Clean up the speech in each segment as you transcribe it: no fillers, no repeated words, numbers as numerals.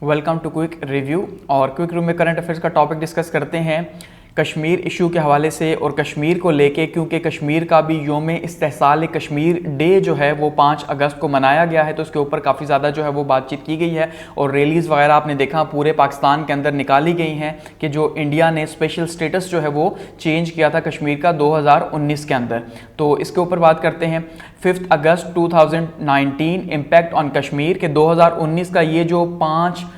Welcome to quick review. और quick review में current affairs का टॉपिक डिस्कस करते हैं कश्मीर इशू के हवाले से और कश्मीर को लेके, क्योंकि कश्मीर का भी योम इस्तेहसाल कश्मीर डे जो है वो 5 अगस्त को मनाया गया है, तो उसके ऊपर काफ़ी ज़्यादा जो है वो बातचीत की गई है और रैलीज़ वगैरह आपने देखा पूरे पाकिस्तान के अंदर निकाली गई हैं कि जो इंडिया ने स्पेशल स्टेटस जो है वो चेंज किया था कश्मीर का 2019 के अंदर। तो इसके ऊपर बात करते हैं 5 अगस्त 2019 इम्पैक्ट ऑन कश्मीर के 2019 का ये जो 5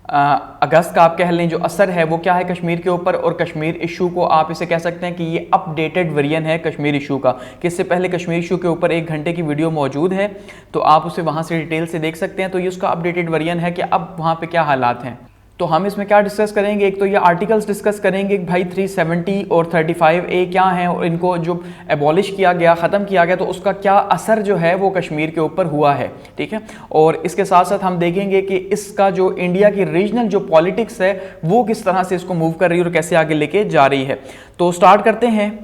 अगस्त का आप कह लें जो असर है वो क्या है कश्मीर के ऊपर, और कश्मीर इशू को आप इसे कह सकते हैं कि ये अपडेटेड वेरिएंट है कश्मीर इशू का, कि इससे पहले कश्मीर इशू के ऊपर 1 घंटे की वीडियो मौजूद है, तो आप उसे वहाँ से डिटेल से देख सकते हैं। तो ये उसका अपडेटेड वेरिएंट है कि अब वहाँ पे क्या हालात हैं। तो हम इसमें क्या डिस्कस करेंगे, एक तो ये आर्टिकल्स डिस्कस करेंगे कि भाई 370 और 35A क्या हैं और इनको जो एबॉलिश किया गया, ख़त्म किया गया, तो उसका क्या असर जो है वो कश्मीर के ऊपर हुआ है, ठीक है। और इसके साथ साथ हम देखेंगे कि इसका जो इंडिया की रीजनल जो पॉलिटिक्स है वो किस तरह से इसको मूव कर रही है और कैसे आगे लेके जा रही है। तो स्टार्ट करते हैं।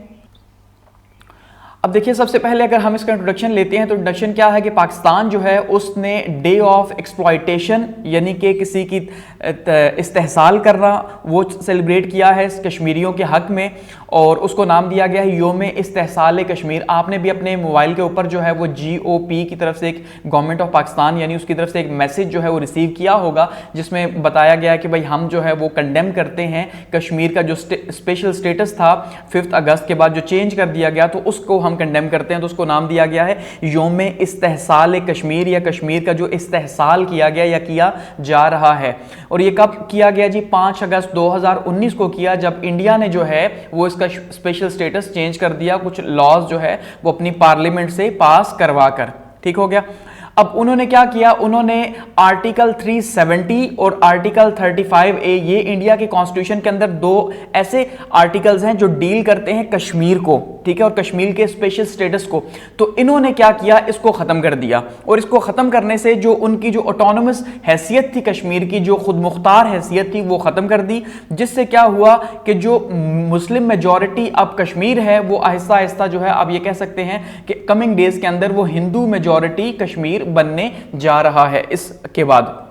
अब देखिए, सबसे पहले अगर हम इसका इंट्रोडक्शन लेते हैं तो इंट्रोडक्शन क्या है कि पाकिस्तान जो है उसने डे ऑफ एक्सप्लॉयटेशन यानी कि किसी की इस्तेहसाल करना वो सेलिब्रेट किया है कश्मीरियों के हक में, और उसको नाम दिया गया है योम इस्तेहसाल कश्मीर। आपने भी अपने मोबाइल के ऊपर जो है वो GOP की तरफ से एक गवर्नमेंट ऑफ पाकिस्तान यानी उसकी तरफ से एक मैसेज जो है वो रिसीव किया होगा, जिसमें बताया गया कि भाई हम जो है वो कंडेम करते हैं कश्मीर का जो स्पेशल स्टेटस था 5 अगस्त के बाद जो चेंज कर दिया गया, तो उसको हम कंडेम करते हैं। तो उसको नाम दिया गया है योम इस्तेहसाल कश्मीर, या कश्मीर का जो इस्तेहसाल किया गया या किया जा रहा है। और ये कब किया गया जी? 5 अगस्त 2019 को किया, जब इंडिया ने जो है वो इसका स्पेशल स्टेटस चेंज कर दिया, कुछ लॉज जो है वो अपनी पार्लियामेंट से पास करवा कर, ठीक हो गया। अब उन्होंने क्या किया, उन्होंने आर्टिकल 370 और आर्टिकल 35A, ये इंडिया के कॉन्स्टिट्यूशन के अंदर 2 ऐसे आर्टिकल्स हैं जो डील करते हैं कश्मीर को, ठीक है, और कश्मीर के स्पेशल स्टेटस को। तो इन्होंने क्या किया, इसको खत्म कर दिया, और इसको खत्म करने से जो उनकी जो ऑटोनोमस हैसियत थी कश्मीर की, जो खुद मुख्तार हैसियत थी, वो खत्म कर दी, जिससे क्या हुआ कि जो मुस्लिम मेजॉरिटी अब कश्मीर है वो आहिस्ता आहिस्ता जो है आप ये कह सकते हैं कि कमिंग डेज के अंदर वो हिंदू मेजॉरिटी कश्मीर बनने जा रहा है। इसके बाद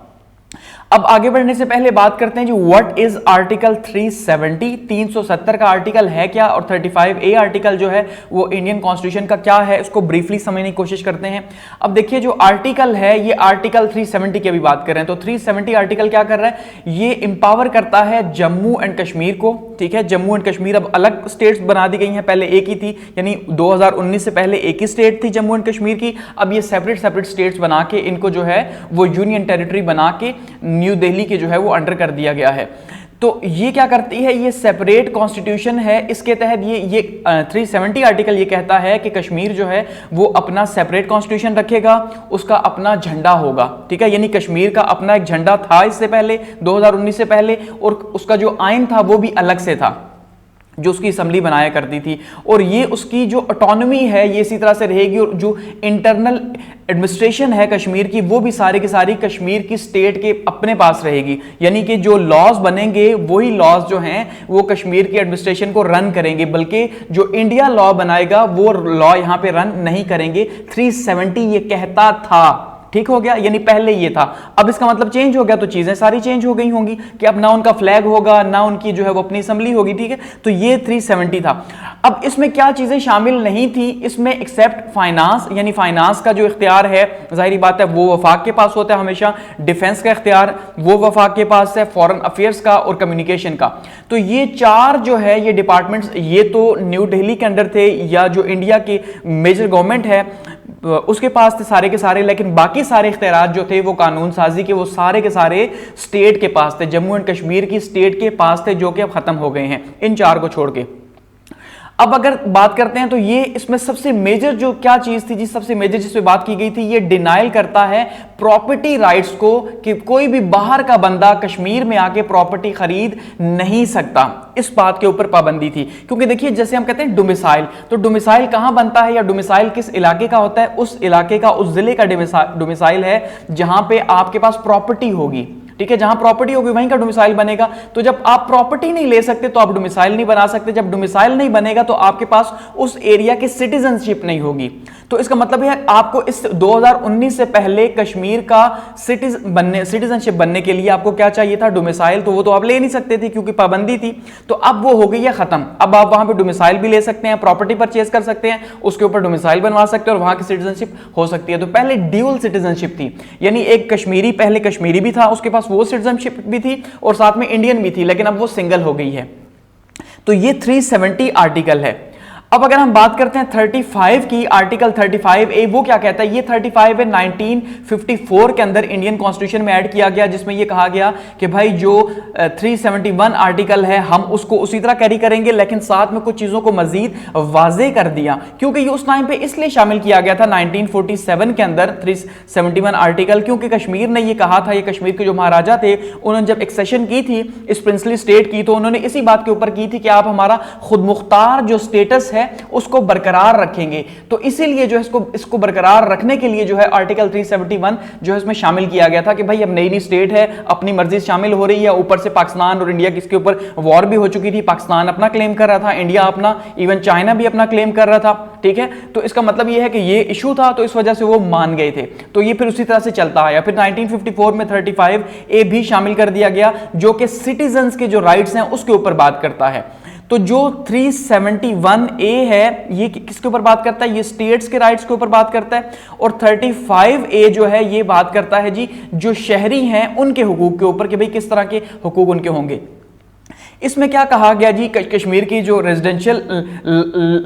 अब आगे बढ़ने से पहले बात करते हैं जी व्हाट इज आर्टिकल 370। 370 का आर्टिकल है क्या, और 35A आर्टिकल जो है वो इंडियन कॉन्स्टिट्यूशन का क्या है, इसको ब्रीफली समझने की कोशिश करते हैं। अब देखिए, जो आर्टिकल है ये आर्टिकल 370 की अभी बात कर रहे हैं, तो 370 आर्टिकल क्या कर रहा है, ये इंपावर करता है जम्मू एंड कश्मीर को, ठीक है। जम्मू एंड कश्मीर अब अलग स्टेट्स बना दी गई हैं, पहले एक ही थी, यानी 2019 से पहले एक ही स्टेट थी जम्मू एंड कश्मीर की, अब ये सेपरेट सेपरेट स्टेट्स बना के इनको जो है वो यूनियन टेरिटरी बना के न्यू दिल्ली के जो है वो अंडर कर दिया गया है। तो ये क्या करती है, ये सेपरेट कॉन्स्टिट्यूशन है, इसके तहत ये 370 आर्टिकल ये कहता है कि कश्मीर जो है वो अपना सेपरेट कॉन्स्टिट्यूशन रखेगा, उसका अपना झंडा होगा, ठीक है, यानी कश्मीर का अपना एक झंडा था इससे पहले 2019 से पहले, और उसका जो आइन था वो भी अलग से था जो उसकी असेंबली बनाया करती थी, और ये उसकी जो ऑटोनॉमी है ये इसी तरह से रहेगी, और जो इंटरनल एडमिनिस्ट्रेशन है कश्मीर की वो भी सारी की सारी कश्मीर की स्टेट के अपने पास रहेगी, यानी कि जो लॉज बनेंगे वही लॉज जो हैं वो कश्मीर की एडमिनिस्ट्रेशन को रन करेंगे, बल्कि जो इंडिया लॉ बनाएगा वो लॉ यहां पे रन नहीं करेंगे। 370 ये कहता था, ठीक हो गया, यानी पहले ये था, अब इसका मतलब चेंज हो गया, तो चीजें सारी चेंज हो गई होंगी कि अब ना उनका फ्लैग होगा ना उनकी जो है वो अपनी असेंबली होगी, ठीक है। तो ये 370 था। अब इसमें क्या चीजें शामिल नहीं थी, इसमें एक्सेप्ट फाइनेंस, यानी फाइनेंस का जो इख्तियार है जाहिर बात है वो वफाक के पास होता है हमेशा, डिफेंस का इख्तियार वो वफाक के पास है, फॉरेन अफेयर्स का और कम्युनिकेशन का। तो ये 4 जो है ये डिपार्टमेंट्स, ये तो न्यू दिल्ली के अंडर थे, या जो इंडिया की मेजर गवर्नमेंट है उसके पास थे सारे के सारे, लेकिन बाकी सारे इख्तियार जो थे वो कानून साजी के वो सारे के सारे स्टेट के पास थे, जम्मू एंड कश्मीर की स्टेट के पास थे, जो कि अब खत्म हो गए हैं इन 4 को छोड़ के। अब अगर बात करते हैं तो ये इसमें सबसे मेजर जो क्या चीज थी, सबसे मेजर जिस पे बात की गई थी, ये डिनाइल करता है प्रॉपर्टी राइट्स को, कि कोई भी बाहर का बंदा कश्मीर में आके प्रॉपर्टी खरीद नहीं सकता, इस बात के ऊपर पाबंदी थी। क्योंकि देखिए, जैसे हम कहते हैं डोमिसाइल, तो डोमिसाइल कहां बनता है या डोमिसाइल किस इलाके का होता है, उस इलाके का, उस जिले का डोमिसाइल है जहां पे आपके पास प्रॉपर्टी होगी, ठीक है, जहां प्रॉपर्टी होगी वहीं का डोमिसाइल बनेगा। तो जब आप प्रॉपर्टी नहीं ले सकते तो आप डोमिसाइल नहीं बना सकते, जब डोमिसाइल नहीं बनेगा तो आपके पास उस एरिया की सिटीजनशिप नहीं होगी। तो इसका मतलब है आपको इस 2019 से पहले कश्मीर का सिटीजनशिप बनने के लिए आपको क्या चाहिए था, डोमिसाइल। तो वो तो आप ले नहीं सकते थे क्योंकि पाबंदी थी। तो अब वो हो गई है खत्म। अब आप वहां पे डोमिसाइल भी ले सकते हैं, प्रॉपर्टी परचेज कर सकते हैं, उसके ऊपर डोमिसाइल बनवा सकते हैं और वहां की सिटीजनशिप हो सकती है। तो पहले ड्यूल सिटीजनशिप थी, यानी एक कश्मीरी, पहले कश्मीरी भी था, उसके पास वो सिटीजनशिप भी थी और साथ में इंडियन भी थी, लेकिन अब वो सिंगल हो गई है। तो ये 370 आर्टिकल है। अब अगर हम बात करते हैं 35 की, आर्टिकल 35A वो क्या कहता है, ये 35 है 1954 के अंदर इंडियन कॉन्स्टिट्यूशन में ऐड किया गया, जिसमें ये कहा गया कि भाई जो 371 आर्टिकल है हम उसको उसी तरह कैरी करेंगे, लेकिन साथ में कुछ चीजों को मजीद वाजे कर दिया, क्योंकि ये उस टाइम पे इसलिए शामिल किया गया था 1947 के अंदर 371 आर्टिकल, क्योंकि कश्मीर ने ये कहा था, ये कश्मीर के जो महाराजा थे उन्होंने जब एक्सेशन की थी इस प्रिंसली स्टेट की, तो उन्होंने इसी बात के ऊपर की थी कि आप हमारा खुद मुख्तार जो स्टेटस है उसको बरकरार रखेंगे। तो इसीलिए जो है इसको बरकरार रखने के लिए जो है आर्टिकल 371 जो है इसमें शामिल किया गया था कि भाई अब नई नई स्टेट है, अपनी मर्जी शामिल हो रही है, ऊपर से पाकिस्तान और इंडिया किसके ऊपर वॉर भी हो चुकी थी, पाकिस्तान अपना क्लेम कर रहा था, इंडिया अपना, इवन चाइना भी अपना क्लेम कर रहा था, ठीक है। तो इसका मतलब यह है कि ये इशू था, तो इस वजह से वो मान गए थे। तो ये फिर उसी तरह से चलता आया। फिर 1954 में 35A भी शामिल कर दिया गया, जो कि सिटीजन्स के जो राइट्स हैं उसके ऊपर बात करता है। तो जो 371A है ये किसके ऊपर बात करता है, ये स्टेट्स के राइट्स के ऊपर बात करता है, और 35A जो है ये बात करता है जी जो शहरी हैं उनके हुकूक के ऊपर, कि भाई किस तरह के हुकूक उनके होंगे। इसमें क्या कहा गया जी, कश्मीर की जो रेजिडेंशियल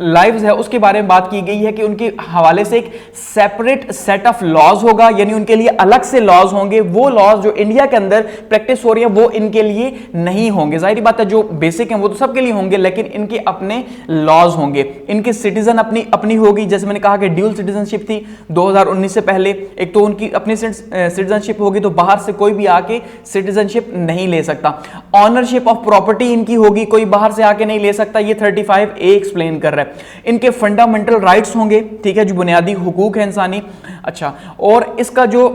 लाइव्स है उसके बारे में बात की गई है कि उनके हवाले से एक सेपरेट सेट ऑफ लॉज होगा, यानी उनके लिए अलग से लॉज होंगे। वो लॉज जो इंडिया के अंदर प्रैक्टिस हो रही है वो इनके लिए नहीं होंगे। जाहिर बात है जो बेसिक हैं वो तो सबके लिए होंगे, लेकिन इनके अपने लॉज होंगे, इनके सिटीजन अपनी होगी। जैसे मैंने कहा कि ड्यूल सिटीजनशिप थी 2019 से पहले, एक तो उनकी अपनी सिटीजनशिप होगी, तो बाहर से कोई भी आके सिटीजनशिप नहीं ले सकता। ऑनरशिप ऑफ प्रॉपर्टी इनकी होगी, कोई बाहर से आके नहीं ले सकता। ये 35A एक्सप्लेन कर रहा है। इनके फंडामेंटल राइट्स होंगे, ठीक है, जो बुनियादी हुकूक है इंसानी। अच्छा, और इसका जो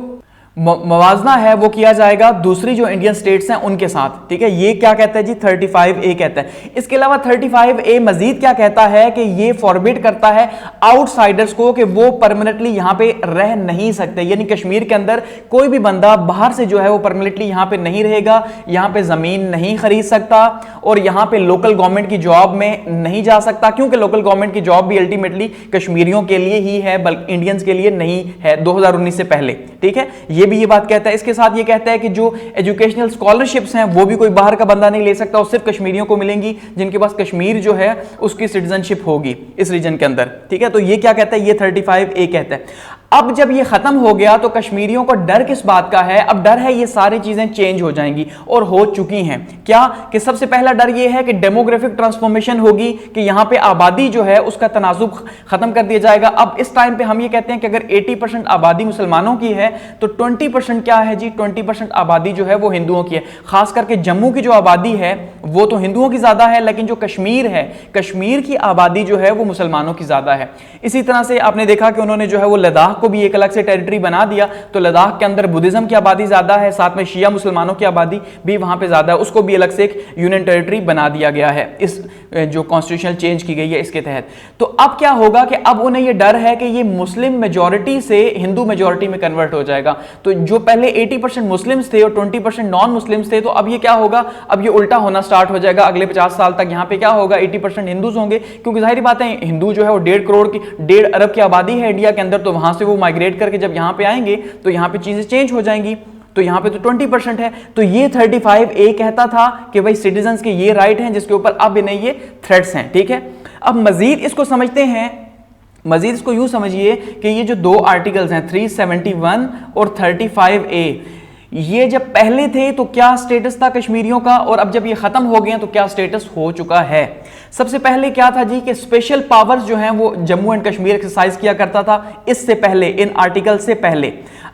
मवाजना है वो किया जाएगा दूसरी जो इंडियन स्टेट्स हैं उनके साथ, ठीक है। ये क्या कहता है जी, 35A कहता है। इसके अलावा 35A मजीद क्या कहता है कि ये फॉरबिड करता है आउटसाइडर्स को कि वो परमानेंटली यहां पे रह नहीं सकते, यानी कश्मीर के अंदर कोई भी बंदा बाहर से जो है वो परमानेंटली यहां पे नहीं रहेगा, यहां पे जमीन नहीं खरीद सकता और यहां पे लोकल गवर्नमेंट की जॉब में नहीं जा सकता, क्योंकि लोकल गवर्नमेंट की जॉब भी अल्टीमेटली कश्मीरियों के लिए ही है, बल्कि इंडियंस के लिए नहीं है 2019 से पहले, ठीक है। ये भी ये बात कहता है। इसके साथ ये कहता है कि जो एजुकेशनल स्कॉलरशिप्स हैं वो भी कोई बाहर का बंदा नहीं ले सकता, और सिर्फ कश्मीरियों को मिलेंगी जिनके पास कश्मीर जो है उसकी सिटीजनशिप होगी इस रीजन के अंदर, ठीक है। तो ये क्या कहता है, ये 35A कहता है। अब जब ये खत्म हो गया तो कश्मीरियों को डर किस बात का है, अब डर है ये सारी चीजें चेंज हो जाएंगी और हो चुकी हैं। क्या कि सबसे पहला डर ये है कि डेमोग्राफिक ट्रांसफॉर्मेशन होगी, कि यहां पे आबादी जो है उसका तनाजुब खत्म कर दिया जाएगा। अब इस टाइम पे हम ये कहते हैं कि अगर 80% आबादी मुसलमानों की है तो 20% क्या है जी, 20% आबादी जो है वो हिंदुओं की है। खास करके जम्मू की जो आबादी है वो तो हिंदुओं की ज्यादा है, लेकिन जो कश्मीर है, कश्मीर की आबादी जो है वो मुसलमानों की ज्यादा है। इसी तरह से आपने देखा कि उन्होंने जो है वो लद्दाख को भी एक अलग से टेरिटरी बना दिया, तो लद्दाख के अंदर बुद्धिज्म की आबादी ज्यादा है, साथ में शिया मुसलमानों की आबादी भी वहां पे ज्यादा है, उसको भी अलग से एक यूनियन टेरिटरी बना दिया गया है इस जो कॉन्स्टिट्यूशनल चेंज की गई है इसके तहत। तो अब क्या होगा कि अब उन्हें ये डर है कि ये मुस्लिम मेजॉरिटी से हिंदू मेजॉरिटी में कन्वर्ट हो जाएगा। तो जो पहले 80% मुस्लिम्स थे और 20% नॉन मुस्लिम्स थे, तो अब ये क्या होगा, अब ये उल्टा होना स्टार्ट हो जाएगा। अगले 50 साल तक यहाँ पे क्या होगा, 80% हिंदूज होंगे, क्योंकि जाहिर बात है हिंदू जो है वो 1.5 अरब की आबादी है इंडिया के अंदर, तो वहां से वो माइग्रेट करके जब यहाँ पे आएंगे तो यहाँ पे चीजें चेंज हो जाएंगी। तो यहां पे तो 20% है। तो ये 35A कहता था कि भाई सिटीजन्स के ये राइट हैं जिसके ऊपर अब इन्हें ये थ्रेट्स हैं, ठीक है। अब मजीद इसको समझते हैं, मजीद इसको यूं समझिए कि ये जो दो आर्टिकल्स हैं 371 और 35A, ये जब पहले थे तो क्या स्टेटस था कश्मीरियों का, और अब जब ये खत्म हो गए तो क्या स्टेटस हो चुका है। सबसे पहले क्या था जी कि स्पेशल पावर्स जो हैं वो जम्मू एंड कश्मीर एक्सरसाइज किया करता था इससे पहले, इन आर्टिकल से पहले।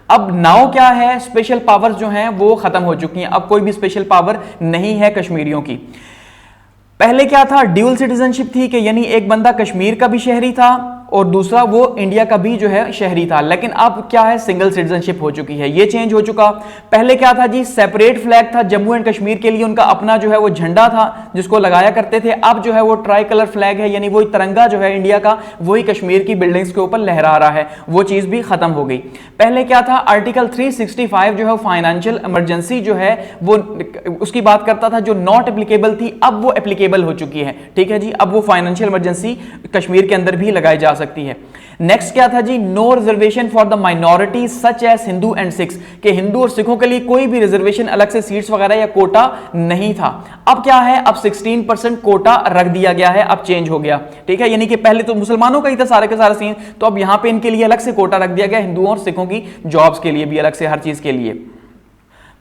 अब नाउ क्या है, स्पेशल पावर्स जो हैं वो खत्म हो चुकी हैं, अब कोई भी स्पेशल पावर नहीं है कश्मीरियों की। पहले क्या था, ड्यूल सिटीजनशिप थी कि यानी एक बंदा कश्मीर का भी शहरी था और दूसरा वो इंडिया का भी जो है शहरी था। लेकिन अब क्या है, सिंगल सिटीजनशिप हो चुकी है, ये चेंज हो चुका। पहले क्या था जी, सेपरेट फ्लैग था जम्मू एंड कश्मीर के लिए, उनका अपना जो है वो झंडा था जिसको लगाया करते थे। अब जो है वो ट्राई कलर फ्लैग है, यानी वो तिरंगा जो है इंडिया का वही कश्मीर की बिल्डिंग्स के ऊपर लहरा रहा है, वो चीज भी खत्म हो गई। पहले क्या था, आर्टिकल 365 जो है फाइनेंशियल इमरजेंसी जो है वो उसकी बात करता था, जो नॉट एप्लीकेबल थी अब वो एप्लीकेबल हो चुकी है। ठीक है जी, अब वो फाइनेंशियल इमरजेंसी कश्मीर के अंदर भी लगाई जा सकती है। नेक्स्ट क्या था जी, no reservation for the minority such as Hindu and Sikhs, के हिंदू और सिखों के लिए कोई भी रिजर्वेशन अलग से सीट्स वगैरह या कोटा नहीं था। अब क्या है, अब 16% कोटा रख दिया गया है, अब चेंज हो गया। ठीक है, यानी कि पहले तो मुसलमानों का ही था सारे के सारा सीन, तो अब यहां पे इनके लिए अलग से कोटा रख दिया गया, हिंदुओं और सिखों की जॉब्स के लिए भी अलग से, हर चीज के लिए।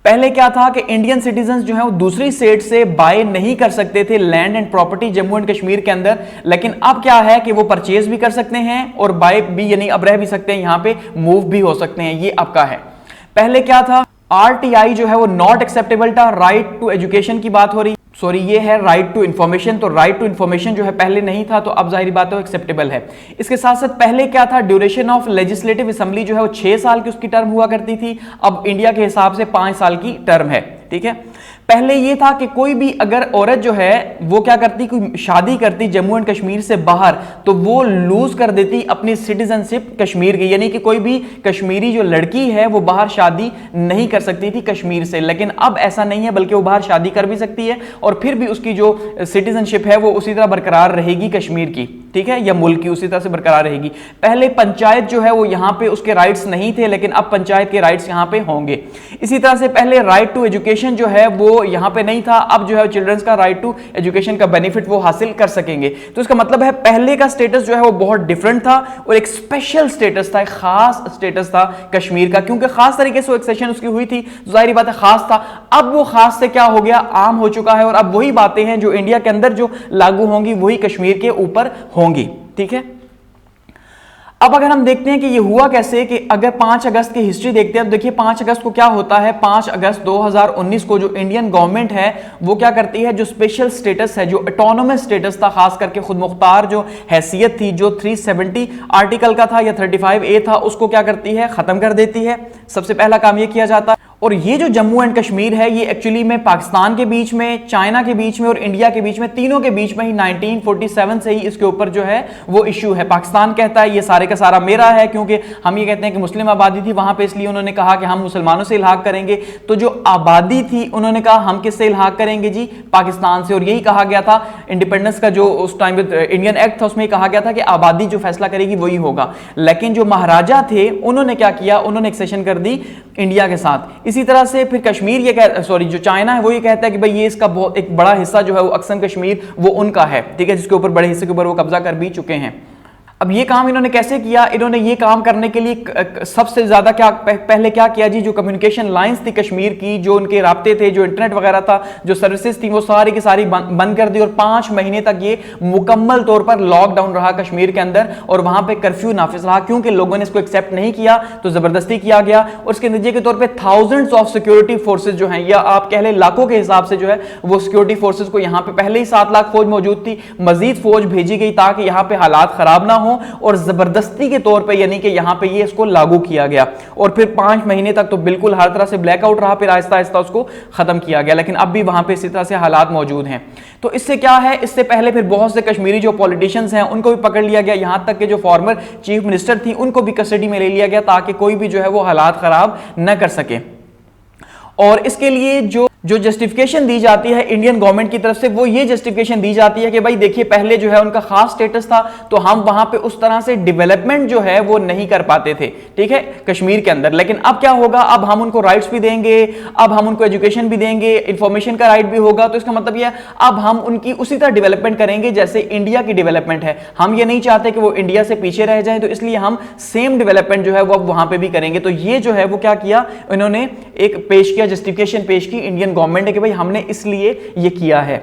पहले क्या था कि इंडियन सिटीजन जो है वो दूसरी स्टेट से बाय नहीं कर सकते थे land and property Jammu and Kashmir के अंदर, लेकिन अब क्या है कि वो परचेज भी कर सकते हैं और बाय भी, यानी अब रह भी सकते हैं, यहां पे मूव भी हो सकते हैं, ये अब का है। पहले क्या था, आरटीआई जो है वो नॉट एक्सेप्टेबल था, राइट टू एजुकेशन की बात हो रही, सॉरी ये है राइट टू इंफॉर्मेशन, तो राइट टू इंफॉर्मेशन जो है पहले नहीं था, तो अब जाहिर बात है एक्सेप्टेबल है। इसके साथ साथ पहले क्या था, ड्यूरेशन ऑफ लेजिस्लेटिव असेंबली जो है वो 6 साल की उसकी टर्म हुआ करती थी, अब इंडिया के हिसाब से 5 साल की टर्म है। ठीक है, पहले ये था कि कोई भी अगर औरत जो है वो क्या करती, कोई शादी करती जम्मू एंड कश्मीर से बाहर, तो वो लूज कर देती अपनी सिटीजनशिप कश्मीर की, यानी कि कोई भी कश्मीरी जो लड़की है वो बाहर शादी नहीं कर सकती थी कश्मीर से। लेकिन अब ऐसा नहीं है, बल्कि वो बाहर शादी कर भी सकती है और फिर भी उसकी जो सिटीजनशिप है वो उसी तरह बरकरार रहेगी कश्मीर की, ठीक है, या मुल्क की उसी तरह से बरकरार रहेगी। पहले पंचायत जो है वो यहां पे उसके राइट्स नहीं थे, लेकिन अब पंचायत के राइट्स यहां पे होंगे। इसी तरह से पहले राइट टू एजुकेशन जो है वो यहां पे नहीं था, अब जो है चिल्ड्रंस का राइट टू एजुकेशन का बेनिफिट वो हासिल कर सकेंगे। तो इसका मतलब है पहले का स्टेटस जो है वो बहुत डिफरेंट था और एक स्पेशल स्टेटस था, एक खास स्टेटस था कश्मीर का, क्योंकि खास तरीके से वो एक्सेशन उसकी हुई थी, जाहिर बात है खास था। अब वो खास से क्या हो गया, आम हो चुका है, और अब वही बातें हैं जो इंडिया के अंदर जो लागू होंगी वही कश्मीर के ऊपर होंगी। ठीक है, अब अगर हम देखते हैं कि ये हुआ कैसे, कि अगर 5 अगस्त की हिस्ट्री देखते हैं, अब देखिए 5 अगस्त को क्या होता है, 5 अगस्त 2019 को जो इंडियन गवर्नमेंट है वो क्या करती है, जो स्पेशल स्टेटस है, जो ऑटोनोमस स्टेटस था, खास करके खुद मुख्तार जो हैसियत थी, जो 370 आर्टिकल का था या 35A था, उसको क्या करती है, खत्म कर देती है। सबसे पहला काम ये किया जाता है। और ये जो जम्मू एंड कश्मीर है ये एक्चुअली में पाकिस्तान के बीच में, चाइना के बीच में और इंडिया के बीच में, तीनों के बीच में ही 1947 से ही इसके ऊपर जो है वो इश्यू है। पाकिस्तान कहता है ये सारे का सारा मेरा है, क्योंकि हम ये कहते हैं कि मुस्लिम आबादी थी वहां पे, इसलिए उन्होंने कहा कि हम मुसलमानों से इल्हाक करेंगे। तो जो आबादी थी उन्होंने कहा हम किससे इल्हाक करेंगे जी, पाकिस्तान से। और यही कहा गया था इंडिपेंडेंस का जो उस टाइम इंडियन एक्ट था उसमें कहा गया था कि आबादी जो फैसला करेगी वही होगा। लेकिन जो महाराजा थे उन्होंने क्या किया, उन्होंने एक्सेशन कर दी इंडिया के साथ। इसी तरह से फिर कश्मीर ये जो चाइना है वो ये कहता है कि भाई ये इसका बहुत एक बड़ा हिस्सा जो है वो अक्सर कश्मीर वो उनका है, ठीक है, जिसके ऊपर बड़े हिस्से के ऊपर वो कब्जा कर भी चुके हैं। अब ये काम इन्होंने कैसे किया, इन्होंने ये काम करने के लिए सबसे ज्यादा क्या पहले क्या किया जी, जो कम्युनिकेशन लाइंस थी कश्मीर की, जो उनके राब्ते थे, जो इंटरनेट वगैरह था, जो सर्विसेज थी, वो सारी की सारी बंद कर दी। और 5 महीने तक ये मुकम्मल तौर पर लॉकडाउन रहा कश्मीर के अंदर, और वहां पे कर्फ्यू नाफिज रहा, क्योंकि लोगों ने इसको एक्सेप्ट नहीं किया तो जबरदस्ती किया गया। और इसके नतीजे के तौर पर थाउजेंड्स ऑफ सिक्योरिटी फोर्सेज जो है, या आप कह ले लाखों के हिसाब से जो है वो सिक्योरिटी फोर्सेज को, यहाँ पे पहले ही 7 लाख फौज मौजूद थी, मजीद फौज भेजी गई ताकि यहाँ पे हालात खराब ना हो, और जबरदस्ती के तौर पे यानी कि यहां पे ये इसको लागू किया गया। और फिर 5 महीने तक तो बिल्कुल हर तरह से ब्लैकआउट रहा, फिर आहिस्ता आहिस्ता उसको खत्म किया गया। लेकिन अब भी वहां पे इसी तरह से हालात मौजूद हैं। तो इससे क्या है, इससे पहले फिर बहुत से कश्मीरी जो पॉलिटिशियंस हैं उनको भी पकड़ लिया गया, यहां तक कि जो फॉर्मर चीफ मिनिस्टर थी उनको भी कस्टडी में ले लिया गया, ताकि कोई भी जो है वो हालात खराब न कर सके। और इसके लिए जो जस्टिफिकेशन दी जाती है इंडियन गवर्नमेंट की तरफ से, वो ये जस्टिफिकेशन दी जाती है कि भाई देखिए पहले जो है उनका खास स्टेटस था, तो हम वहां पे उस तरह से डेवलपमेंट जो है वो नहीं कर पाते थे, ठीक है, कश्मीर के अंदर। लेकिन अब क्या होगा, अब हम उनको राइट्स भी देंगे, अब हम उनको एजुकेशन भी देंगे, इंफॉर्मेशन का राइट भी होगा। तो इसका मतलब ये अब हम उनकी उसी तरह डेवलपमेंट करेंगे जैसे इंडिया की डेवलपमेंट है। हम ये नहीं चाहते कि वो इंडिया से पीछे रह जाए, तो इसलिए हम सेम डेवलपमेंट जो है वो अब वहां पे भी करेंगे। तो ये जो है वो क्या किया, इन्होंने एक पेश किया, जस्टिफिकेशन पेश की इंडियन गवर्नमेंट ने कि भाई हमने इसलिए ये किया है।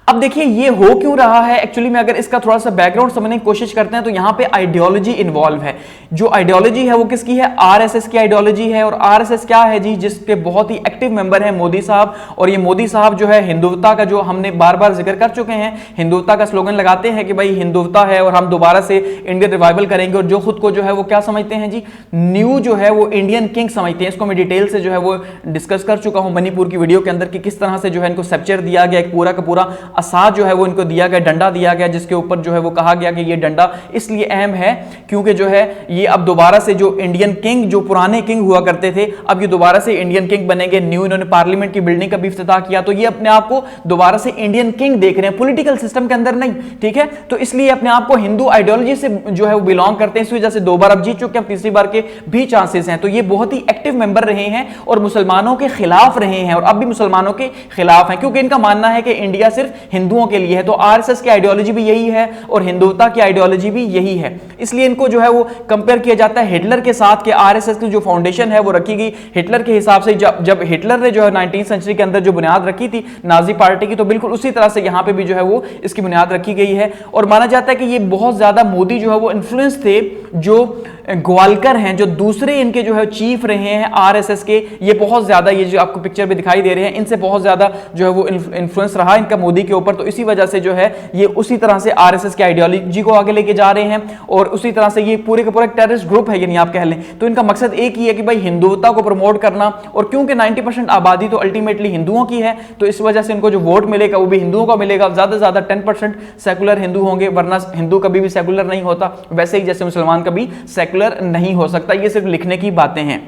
अब देखिए ये हो क्यों रहा है एक्चुअली में, अगर इसका थोड़ा सा बैकग्राउंड समझने की कोशिश करते हैं तो यहां पे आइडियोलॉजी इन्वॉल्व है। जो आइडियोलॉजी है वो किसकी है? आरएसएस की आइडियोलॉजी है। और आरएसएस क्या है जी? जिसके बहुत ही एक्टिव मेंबर है मोदी साहब। और ये मोदी साहब जो है हिंदुत्वता का, जो हमने बार बार जिक्र कर चुके हैं, हिंदुत्वता का स्लोगन लगाते हैं कि भाई हिंदुत्वता है और हम दोबारा से इंडियन रिवाइवल करेंगे। और जो खुद को जो है वो क्या समझते हैं जी? न्यू जो है वो इंडियन किंग समझते हैं। इसको मैं डिटेल से जो है वो डिस्कस कर चुका हूं मणिपुर की वीडियो के अंदर कि किस तरह से जो है इनको सेप्चर दिया गया, एक पूरा का पूरा असाद जो है वो इनको दिया गया, डंडा दिया गया, जिसके ऊपर जो है वो कहा गया कि ये डंडा इसलिए अहम है क्योंकि जो है ये अब दोबारा से जो इंडियन किंग, जो पुराने किंग हुआ करते थे, अब ये दोबारा से इंडियन किंग बनेंगे। न्यू इन्होंने पार्लियामेंट की बिल्डिंग का भी इफ्तिताह किया, तो ये अपने आप को दोबारा से इंडियन किंग देख रहे हैं, पॉलिटिकल सिस्टम के अंदर नहीं, ठीक है। तो इसलिए अपने आप को हिंदू आइडियोलॉजी से जो है वो बिलोंग करते हैं। इस वजह से 2 बार अब जीत चुके हैं, तीसरी बार के भी चांसेस हैं। तो ये बहुत ही एक्टिव मेंबर रहे हैं और मुसलमानों के खिलाफ रहे हैं, और अब भी मुसलमानों के खिलाफ हैं, क्योंकि इनका मानना है कि इंडिया सिर्फ हिंदुओं के लिए है। तो आरएसएस की आइडियोलॉजी भी यही है और हिंदुत्वता की आइडियोलॉजी भी यही है। इसलिए इनको जो है वो कंपेयर किया जाता है हिटलर के साथ, कि आरएसएस की जो फाउंडेशन है वो रखी गई हिटलर के हिसाब से। जब हिटलर ने जो है 19वीं सेंचुरी के अंदर जो बुनियाद रखी थी नाजी पार्टी की, तो बिल्कुल उसी तरह से यहां पे भी जो है वो इसकी बुनियाद रखी गई है। और माना जाता है कि ये बहुत ज्यादा मोदी जो है वो इन्फ्लुएंस थे, जो ग्वालकर हैं, जो दूसरे इनके जो है चीफ रहे हैं आरएसएस के, ये बहुत ज्यादा, ये जो आपको पिक्चर में दिखाई दे रहे हैं, इनसे बहुत ज्यादा जो है वो इन्फ्लुएंस रहा इनका मोदी के ऊपर। तो इसी वजह से जो है ये उसी तरह से आरएसएस की आइडियोलॉजी को आगे लेके जा रहे हैं, और उसी तरह से ये पूरे का पूरा टेररिस्ट ग्रुप है, यानी आप कह लें। तो इनका मकसद एक ही है कि भाई हिंदुत्वता को प्रमोट करना, और क्योंकि 90% आबादी तो अल्टीमेटली हिंदुओं की है, तो इस वजह से इनको जो वोट मिलेगा वो भी हिंदुओं का मिलेगा। ज्यादा से ज्यादा 10% सेकुलर हिंदू होंगे, वरना हिंदू कभी भी सेकुलर नहीं होता, वैसे ही जैसे मुसलमान कभी सेकुलर नहीं हो सकता। ये सिर्फ लिखने की बातें हैं,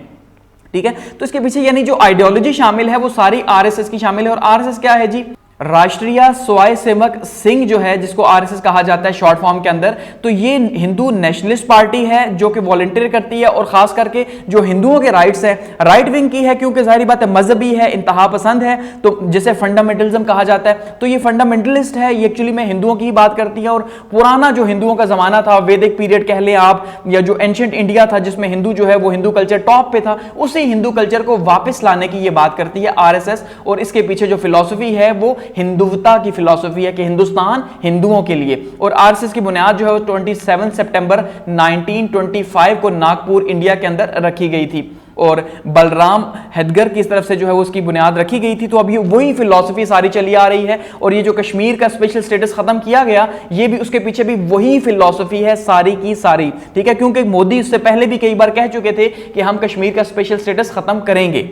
ठीक है। तो इसके पीछे यानी जो आइडियोलॉजी शामिल है वो सारी आरएसएस की शामिल है। और आरएसएस क्या है जी? राष्ट्रीय स्वयंसेवक संघ जो है, जिसको आरएसएस कहा जाता है शॉर्ट फॉर्म के अंदर। तो ये हिंदू नेशनलिस्ट पार्टी है जो कि वॉलंटियर करती है, और खास करके जो हिंदुओं के राइट्स है, राइट विंग की है, क्योंकि जाहिर बात है मजहबी है, इंतहा पसंद है, तो जिसे फंडामेंटलिज्म कहा जाता है। तो ये फंडामेंटलिस्ट है, ये एक्चुअली में हिंदुओं की ही बात करती है। और पुराना जो हिंदुओं का जमाना था, वैदिक पीरियड कह लें आप, या जो एंशिएंट इंडिया था जिसमें हिंदू जो है वो हिंदू कल्चर टॉप पे था, उसी हिंदू कल्चर को वापस लाने की ये बात करती है आरएसएस। और इसके पीछे जो फिलॉसफी है वो हिंदुत्वता की फिलॉसफी है कि हिंदुस्तान हिंदुओं के लिए। और आरएसएस की बुनियाद जो है 27 सितंबर 1925 को नागपुर इंडिया के अंदर रखी गई थी, और बलराम हेडगर की तरफ से जो है वो उसकी बुनियाद रखी गई थी। तो अभी वही फिलॉसफी सारी चली आ रही है, और ये जो कश्मीर का स्पेशल स्टेटस खत्म किया गया, ये भी उसके पीछे भी वही फिलॉसफी है सारी की सारी, ठीक है। क्योंकि मोदी उससे पहले भी कई बार कह चुके थे कि हम कश्मीर का स्पेशल स्टेटस खत्म करेंगे।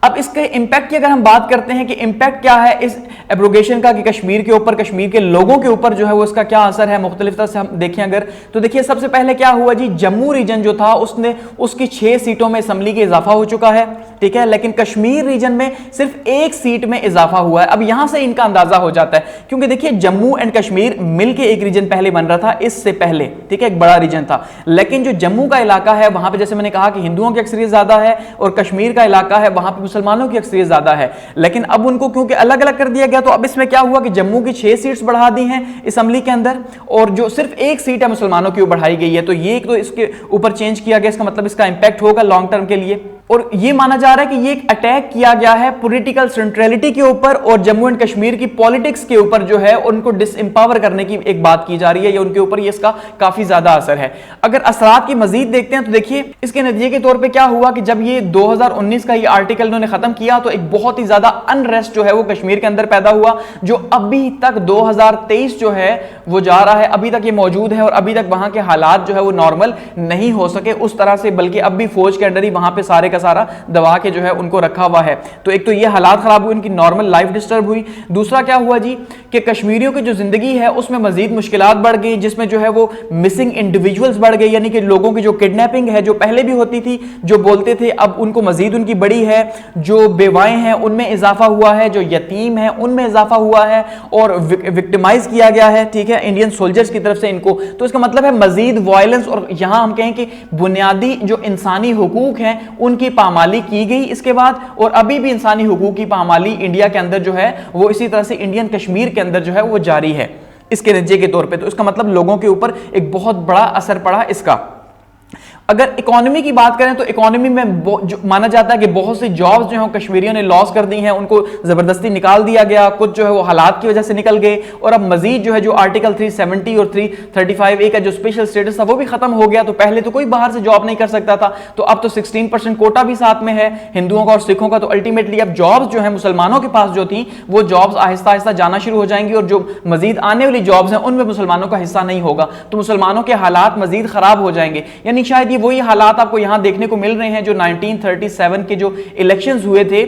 अब इसके इंपैक्ट की अगर हम बात करते हैं कि इंपैक्ट क्या है इस एब्रोगेशन का, कि कश्मीर के ऊपर, कश्मीर के लोगों के ऊपर जो है वो इसका क्या असर है, मुख्तलिफ तरह से हम देखें अगर, तो देखिए सबसे पहले क्या हुआ जी, जम्मू रीजन जो था उसकी 6 सीटों में असम्बली के इजाफा हो चुका है, ठीक है। लेकिन कश्मीर रीजन में सिर्फ 1 सीट में इजाफा हुआ है। अब यहां से इनका अंदाजा हो जाता है, क्योंकि देखिए जम्मू एंड कश्मीर मिलकर एक रीजन पहले बन रहा था इससे पहले, ठीक है, एक बड़ा रीजन था। लेकिन जो जम्मू का इलाका है वहां पर, जैसे मैंने कहा कि हिंदुओं की अक्सरियत ज्यादा है, और कश्मीर का इलाका है वहां पर मुसलमानों की अक्सरियत ज्यादा है। लेकिन अब उनको क्योंकि अलग अलग कर दिया गया, तो अब इसमें क्या हुआ कि जम्मू की 6 सीट्स बढ़ा दी हैं असेंबली के अंदर, और जो सिर्फ 1 सीट है मुसलमानों की वो बढ़ाई गई है। तो ये तो इसके ऊपर चेंज किया गया, इसका मतलब इसका इंपैक्ट होगा लॉन्ग टर्म के लिए। और ये माना जा रहा है कि ये एक अटैक किया गया है पॉलिटिकल सेंट्रलिटी के ऊपर, और जम्मू एंड कश्मीर की पॉलिटिक्स के ऊपर जो है उनको डिसएम्पावर करने की एक बात की जा रही है, या उनके ऊपर ये इसका काफी ज्यादा असर है। अगर असरात की मजीद देखते हैं तो देखिए इसके नतीजे के तौर पे क्या हुआ कि जब ये 2019 का ये आर्टिकल इन्होंने खत्म किया, तो एक बहुत ही ज्यादा अनरेस्ट जो है वो कश्मीर के अंदर पैदा हुआ, जो अभी तक 2023 जो है वो जा रहा है, अभी तक ये मौजूद है, और अभी तक वहां के हालात जो है वो नॉर्मल नहीं हो सके उस तरह से, बल्कि अब भी फौज के अंडर ही वहां पे सारे सारा दबा के जो है उनको रखा हुआ है। तो एक तो ये हालात खराब हुए, उनकी नॉर्मल लाइफ डिस्टर्ब हुई। दूसरा क्या हुआ जी कि कश्मीरियों की जो जिंदगी है उसमें मजीद मुश्किलात बढ़ गई, जिसमें जो है वो मिसिंग इंडिविजुअल्स बढ़ गए, यानी कि लोगों की जो किडनैपिंग है, जो पहले भी होती थी, जो बोलते थे, अब उनको मजीद उनकी बड़ी है। जो बेवाएं हैं उनमें इजाफा हुआ है, जो यतीम है उनमें इजाफा हुआ है, और विक्टिमाइज किया गया है, ठीक है, इंडियन सोल्जर्स की तरफ से इनको। तो इसका मतलब है मजीद वायलेंस, और यहां हम कहें कि बुनियादी जो इंसानी हुकूक हैं उनकी पामाली की गई इसके बाद, और अभी भी इंसानी हुकूक की पामाली इंडिया के अंदर जो है वो इसी तरह से इंडियन कश्मीर के अंदर जो है वो जारी है इसके नतीजे के तौर पे। तो इसका मतलब लोगों के ऊपर एक बहुत बड़ा असर पड़ा इसका। अगर इकोनॉमी की बात करें तो इकोनॉमी में माना जाता है कि बहुत सी जॉब्स जो है कश्मीरियों ने लॉस कर दी हैं, उनको जबरदस्ती निकाल दिया गया, कुछ जो है वो हालात की वजह से निकल गए, और अब मजीद जो है जो आर्टिकल 370 और 335A का जो स्पेशल स्टेटस था वो भी खत्म हो गया। तो पहले तो कोई बाहर से जॉब नहीं कर सकता था, तो अब तो 16% कोटा भी साथ में है हिंदुओं का और सिखों का। तो अल्टीमेटली अब जॉब्स जो है मुसलमानों के पास जो थी वो जॉब्स आहिस्ता आहिस्ता जाना शुरू हो जाएंगी, और जो मजीद आने वाली जॉब्स हैं उनमें मुसलमानों का हिस्सा नहीं होगा, तो मुसलमानों के हालात मजीद खराब हो जाएंगे। यानी शायद ये वही हालात आपको यहां देखने को मिल रहे हैं जो 1937 के जो इलेक्शंस हुए थे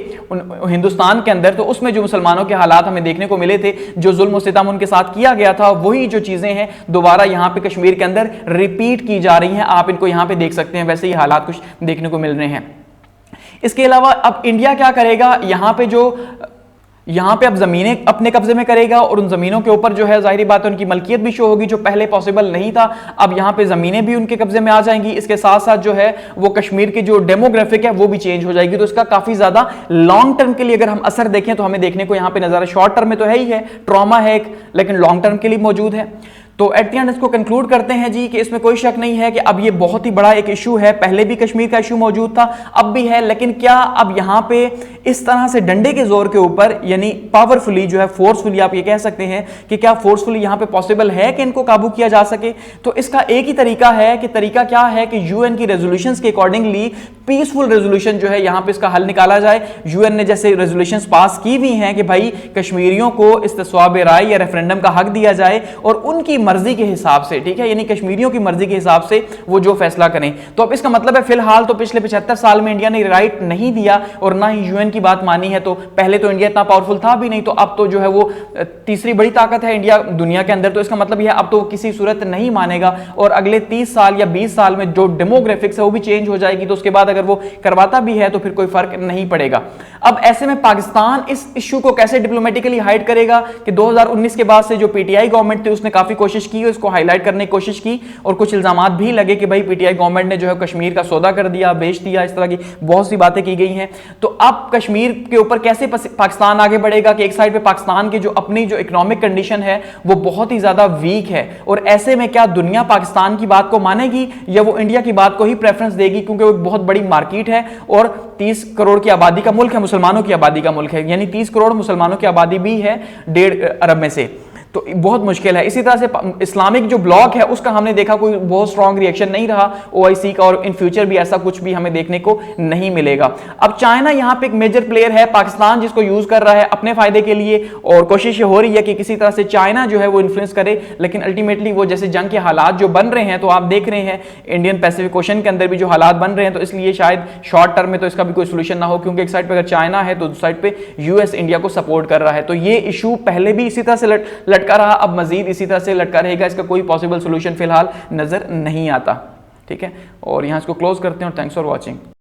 हिंदुस्तान के अंदर, तो उसमें जो मुसलमानों के हालात हमें देखने को मिले थे, जो जुल्म और सितम उनके साथ किया गया था, वही जो चीजें हैं दोबारा यहां पे कश्मीर के अंदर रिपीट की जा रही हैं। आप इनको यहां पे देख सकते हैं, वैसे ही हालात कुछ देखने को मिल रहे हैं। इसके अलावा अब इंडिया क्या करेगा, यहां पे अब जमीनें अपने कब्जे में करेगा, और उन जमीनों के ऊपर जो है जाहिर बात है उनकी मलकियत भी शो होगी, जो पहले पॉसिबल नहीं था। अब यहां पे जमीनें भी उनके कब्जे में आ जाएंगी। इसके साथ साथ जो है वो कश्मीर की जो डेमोग्राफिक है वो भी चेंज हो जाएगी। तो इसका काफी ज्यादा लॉन्ग टर्म के लिए अगर हम असर देखें तो हमें देखने को यहां पे नजर, शॉर्ट टर्म में तो है ही है, ट्रॉमा है एक, लेकिन लॉन्ग टर्म के लिए मौजूद है। तो एट द एंड इसको कंक्लूड करते हैं जी कि इसमें कोई शक नहीं है कि अब ये बहुत ही बड़ा एक इशू है। पहले भी कश्मीर का इशू मौजूद था, अब भी है, लेकिन क्या अब यहां पे इस तरह से डंडे के जोर के ऊपर, यानी पावरफुली जो है, फोर्सफुली आप ये कह सकते हैं कि क्या फोर्सफुली यहां पे पॉसिबल है कि इनको काबू किया जा सके? तो इसका एक ही तरीका है कि तरीका क्या है कि यूएन की रेजोल्यूशंस के अकॉर्डिंगली पीसफुल रेजोल्यूशन जो है यहां पे इसका हल निकाला जाए। यूएन ने जैसे रेजोल्यूशंस पास की हुई हैं कि भाई कश्मीरियों को इस्तिस्वाब राय या रेफरेंडम का हक दिया जाए और उनकी मर्जी के हिसाब से, ठीक है, यानी कश्मीरियों की मर्जी के हिसाब से वो जो फैसला करें। तो अब इसका मतलब है फिलहाल तो पिछले 75 साल में इंडिया ने राइट नहीं दिया और ना ही यूएन की बात मानी है। तो पहले तो इंडिया इतना पावरफुल था भी नहीं, तो अब तो जो है वो तीसरी बड़ी ताकत है इंडिया दुनिया के अंदर। तो इसका मतलब यह अब तो किसी सूरत नहीं मानेगा, और अगले 30 साल या 20 साल में जो डेमोग्राफिक्स है वो भी चेंज हो जाएगी। तो उसके बाद अगर वो करवाता भी है तो फिर कोई फर्क नहीं पड़ेगा। अब ऐसे में पाकिस्तान इस इश्यू को कैसे डिप्लोमेटिकली हाइड करेगा कि 2019 के बाद से जो पीटीआई गवर्नमेंट थी उसने काफी कोशिश की, इसको हाईलाइट करने की कोशिश की, और कुछ इल्जामात भी लगे कि भाई पीटीआई गवर्नमेंट ने जो है कश्मीर का सौदा कर दिया, बेच दिया, इस तरह की बहुत सी बातें की गई हैं। तो अब कश्मीर के ऊपर कैसे पाकिस्तान आगे बढ़ेगा कि एक साइड पे पाकिस्तान की जो अपनी जो इकोनॉमिक कंडीशन है वो बहुत ही ज्यादा वीक है, और ऐसे में क्या दुनिया पाकिस्तान की बात को मानेगी या वो इंडिया की बात को ही प्रेफरेंस देगी, क्योंकि वो एक बहुत बड़ी मार्केट है और 30 करोड़ की आबादी का मुल्क है, मुसलमानों की आबादी का मुल्क है, यानी 30 करोड़ मुसलमानों की आबादी भी है 1.5 अरब में से। तो बहुत मुश्किल है। इसी तरह से इस्लामिक जो ब्लॉक है उसका हमने देखा कोई बहुत स्ट्रॉन्ग रिएक्शन नहीं रहा ओआईसी का, और इन फ्यूचर भी ऐसा कुछ भी हमें देखने को नहीं मिलेगा। अब चाइना यहाँ पे एक मेजर प्लेयर है, पाकिस्तान जिसको यूज कर रहा है अपने फायदे के लिए, और कोशिश हो रही है कि किसी तरह से चाइना जो है वो इन्फ्लुएंस करे, लेकिन अल्टीमेटली वो जैसे जंग के हालात जो बन रहे हैं, तो आप देख रहे हैं इंडियन पैसिफिक ओशन के अंदर भी जो हालात बन रहे हैं, तो इसलिए शायद शॉर्ट टर्म में तो इसका भी कोई सोल्यूशन ना हो, क्योंकि एक साइड पर अगर चाइना है तो दूसरी साइड पे यूएस इंडिया को सपोर्ट कर रहा है। तो ये इशू पहले भी इसी तरह से लटका रहा, अब मजीद इसी तरह से लटका रहेगा। इसका कोई पॉसिबल सॉल्यूशन फिलहाल नजर नहीं आता। ठीक है, और यहां इसको क्लोज करते हैं और थैंक्स फॉर वॉचिंग।